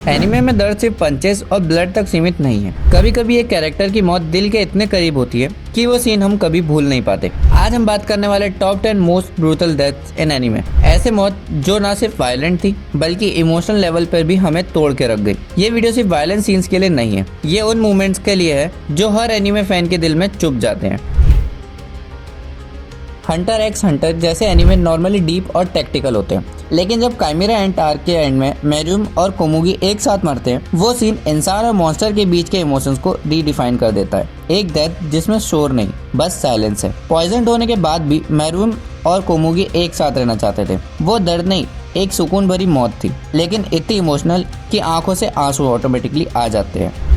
Anime में दर्द सिर्फ पंचेस और ब्लड तक सीमित नहीं है। कभी कभी एक कैरेक्टर की मौत दिल के इतने करीब होती है कि वो सीन हम कभी भूल नहीं पाते। आज हम बात करने वाले top 10 most brutal deaths in anime. ऐसे मौत जो ना सिर्फ वायलेंट थी बल्कि इमोशनल लेवल पर भी हमें तोड़ के रख गई। ये वीडियो सिर्फ वायलेंट सीन्स के लिए नहीं है, ये उन मोमेंट्स के लिए है जो हर एनिमे फैन के दिल में चुप जाते हैं। हंटर एक्स हंटर जैसे एनिमे नॉर्मली डीप और टैक्टिकल होते हैं, लेकिन जब काइमेरा एंड आर्क के एंड में मेरुम और कोमुगी एक साथ मरते हैं, वो सीन इंसान और मॉन्स्टर के बीच के इमोशंस को रीडिफाइन कर देता है। एक डेथ जिसमें शोर नहीं, बस साइलेंस है। पॉइजन होने के बाद भी मेरुम और कोमुगी एक साथ रहना चाहते थे। वो दर्द नहीं, एक सुकून भरी मौत थी, लेकिन इतनी इमोशनल कि आंखों से आंसू ऑटोमेटिकली आ जाते हैं।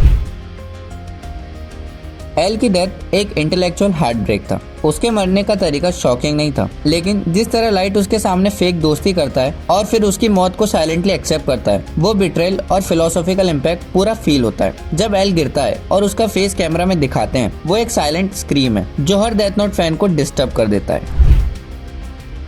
एल की डेथ एक इंटेलेक्चुअल हार्ट ब्रेक था। उसके मरने का तरीका शॉकिंग नहीं था, लेकिन जिस तरह लाइट उसके सामने फेक दोस्ती करता है और फिर उसकी मौत को साइलेंटली एक्सेप्ट करता है, वो बिट्रेयल और फिलोसॉफिकल इम्पैक्ट पूरा फील होता है। जब एल गिरता है और उसका फेस कैमरा में दिखाते हैं, वो एक साइलेंट स्क्रीम है जो हर डेथ नोट फैन को डिस्टर्ब कर देता है।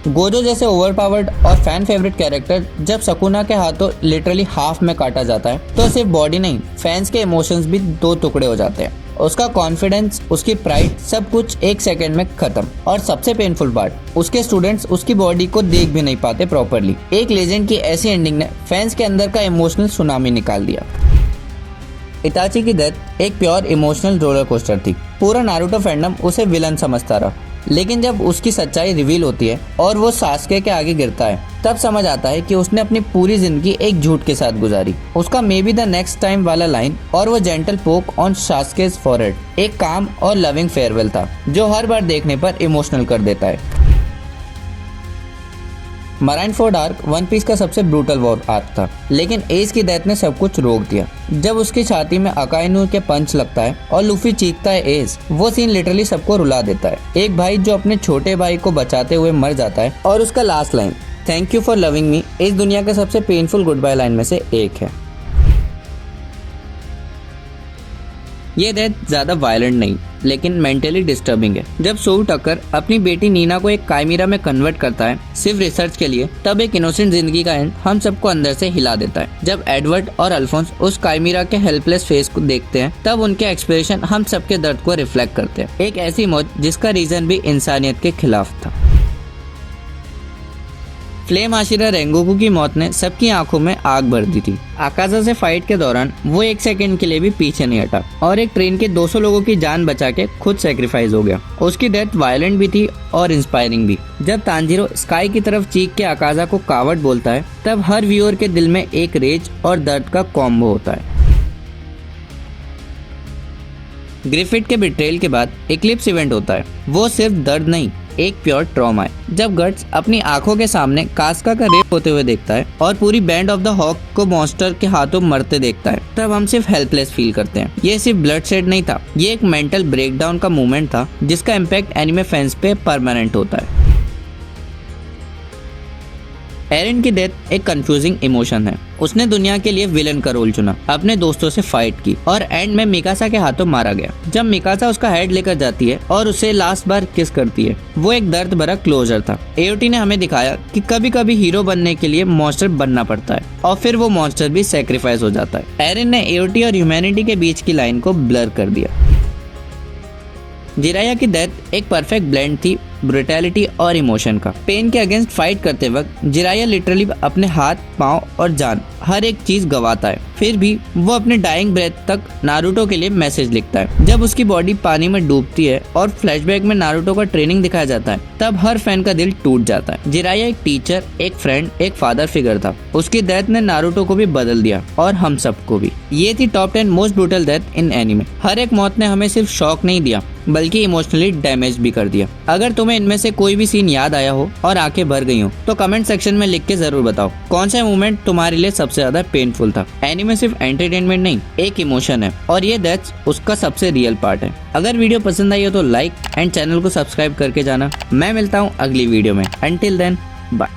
गोजो जैसे ओवरपावर्ड और फैन फेवरेट कैरेक्टर जब सुकुना के हाथों लिटरली हाफ में काटा जाता है, तो सिर्फ बॉडी नहीं, फैंस के इमोशंस भी दो टुकड़े हो जाते हैं। उसका कॉन्फिडेंस, उसकी प्राइड, सब कुछ एक सेकंड में खत्म। और सबसे पेनफुल पार्ट, उसके स्टूडेंट्स उसकी बॉडी को देख भी नहीं पाते प्रॉपरली। एक लेजेंड की ऐसी एंडिंग ने फैंस के अंदर का इमोशनल सुनामी निकाल दिया। इताची की डेथ एक प्योर इमोशनल रोलर कोस्टर थी। पूरा नारुतो फैंडम उसे विलन समझता रहा, लेकिन जब उसकी सच्चाई रिवील होती है और वो सास्के के आगे गिरता है, तब समझ आता है कि उसने अपनी पूरी जिंदगी एक झूठ के साथ गुजारी। उसका may be the next time वाला लाइन और वो जेंटल पोक ऑन सास्के's फॉरहेड एक काम और लविंग फेयरवेल था जो हर बार देखने पर इमोशनल कर देता है। माराइनफोर्ड आर्क वन पीस का सबसे ब्रूटल वॉर आर्क था, लेकिन एज की डेथ ने सब कुछ रोक दिया। जब उसकी छाती में अकाइनू के पंच लगता है और लूफी चीखता है एज, वो सीन लिटरली सबको रुला देता है। एक भाई जो अपने छोटे भाई को बचाते हुए मर जाता है और उसका last line thank you for loving me इस दुनिया के सबसे पेनफुल गुड बाय लाइन में से एक है। ये डेथ ज्यादा वायलेंट नहीं, लेकिन मेंटली डिस्टर्बिंग है। जब सोउ टकर अपनी बेटी नीना को एक काइमेरा में कन्वर्ट करता है सिर्फ रिसर्च के लिए, तब एक इनोसेंट जिंदगी का एंड हम सबको अंदर से हिला देता है। जब एडवर्ड और अल्फोंस उस काइमेरा के हेल्पलेस फेस को देखते हैं, तब उनके एक्सप्रेशन हम सबके दर्द को रिफ्लेक्ट करते हैं। एक ऐसी मौत जिसका रीजन भी इंसानियत के खिलाफ था। फ्लेम हाशिरा रेंगोकू की मौत ने सबकी आंखों में आग भर दी थी। आकाजा से फाइट के दौरान वो एक सेकंड के लिए भी पीछे नहीं हटा और एक ट्रेन के 200 लोगों की जान बचा के खुद सेक्रीफाइस हो गया। उसकी डेथ वायलेंट भी थी और इंस्पायरिंग भी। जब तांजीरो स्काई की तरफ चीख के आकाजा को कावर्ड बोलता है, तब हर व्यूअर के दिल में एक रेज और दर्द का कॉम्बो होता है। ग्रिफिथ के बिट्रेयल के बाद इक्लिप्स इवेंट होता है। वो सिर्फ दर्द नहीं, एक प्योर ट्रॉमा है। जब गट्स अपनी आंखों के सामने कास्का का रेप होते हुए देखता है और पूरी बैंड ऑफ द हॉक को मॉन्स्टर के हाथों मरते देखता है, तब हम सिर्फ हेल्पलेस फील करते हैं। ये सिर्फ ब्लड शेड नहीं था, ये एक मेंटल ब्रेकडाउन का मूवमेंट था जिसका इम्पैक्ट एनिमे फैंस पे परमानेंट होता है। एरन की डेथ एक कंफ्यूजिंग इमोशन है। उसने दुनिया के लिए विलन का रोल चुना, अपने दोस्तों से फाइट की और एंड में मिकासा के हाथों मारा गया। जब मिकासा उसका हेड लेकर जाती है और उसे लास्ट बार किस करती है, वो एक दर्द भरा क्लोजर था। एओटी ने हमें दिखाया कि कभी कभी हीरो बनने के लिए मॉन्स्टर बनना पड़ता है और फिर वो मॉन्स्टर भी सेक्रीफाइस हो जाता है। एरन ने एओटी और ह्यूमैनिटी के बीच की लाइन को ब्लर कर दिया। जिराया की डेथ एक परफेक्ट ब्लेंड थी ब्रुटैलिटी और इमोशन का। पेन के अगेंस्ट फाइट करते वक्त जिराया लिटरली अपने हाथ, पांव और जान हर एक चीज गवाता है, फिर भी वो अपने डाइंग ब्रेथ तक नारुतो के लिए मैसेज लिखता है। जब उसकी बॉडी पानी में डूबती है और फ्लैशबैक में नारुतो का ट्रेनिंग दिखाया जाता है, तब हर फैन का दिल टूट जाता है। जिराया एक टीचर, एक फ्रेंड, एक फादर फिगर था। उसकी डेथ ने नारुतो को भी बदल दिया और हम सबको भी। ये थी top 10 most brutal death in anime. हर एक मौत ने हमें सिर्फ शॉक नहीं दिया, बल्कि इमोशनली डैमेज भी कर दिया। अगर तुम्हें इनमें से कोई भी सीन याद आया हो और आंखें भर गई हो, तो कमेंट सेक्शन में लिख के जरूर बताओ कौन सा मोमेंट तुम्हारे लिए सबसे ज्यादा पेनफुल था। एनिमे सिर्फ एंटरटेनमेंट नहीं, एक इमोशन है और ये डेथ उसका सबसे रियल पार्ट है। अगर वीडियो पसंद आई हो तो लाइक एंड चैनल को सब्सक्राइब करके जाना। मैं मिलता हूँ अगली वीडियो में। Until then, bye.